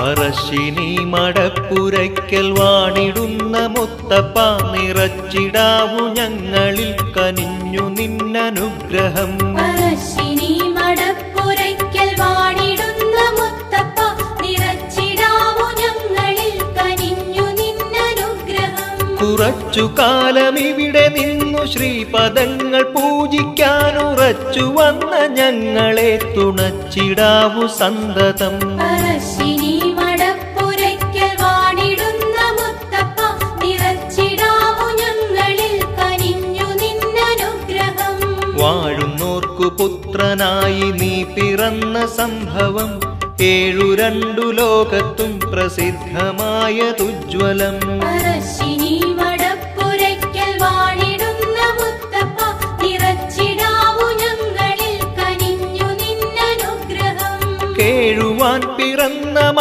പറശ്ശിനി മടപ്പുരയ്ക്കൽ വാണിടുന്ന മുത്തപ്പ നിറച്ചിടാവു ഞങ്ങളിൽ കനിഞ്ഞു നിന്നനുഗ്രഹം. പറശ്ശിനി മടപ്പുരയ്ക്കൽ വാണിടുന്ന മുത്തപ്പ നിറച്ചിടാവു ഞങ്ങളിൽ കനിഞ്ഞു നിന്നനുഗ്രഹം. കുറച്ചു കാലം ഇവിടെ നിന്നു ശ്രീപദങ്ങൾ പൂജിക്കാനുറച്ചു വന്ന ഞങ്ങളെ തുണച്ചിടാവു സന്തതം. പറശ്ശിനി മടപ്പുരയ്ക്കൽ വാണിടുന്ന മുത്തപ്പ നിറച്ചിടാവു ഞങ്ങളിൽ കനിഞ്ഞു നിന്നനുഗ്രഹം. വാഴുന്നോർക്കു പുത്രനായി നീ പിറന്ന സംഭവം ഏഴു ലോകത്തും പ്രസിദ്ധമായതുജ്വലം. പറശ്ശിനി മടപ്പുരയ്ക്കൽ വാണിടുന്ന മുത്തപ്പ നിറച്ചിടാവു ഞങ്ങളിൽ കനിഞ്ഞു നിന്നനുഗ്രഹം. കേഴുവാൻ പിറന്ന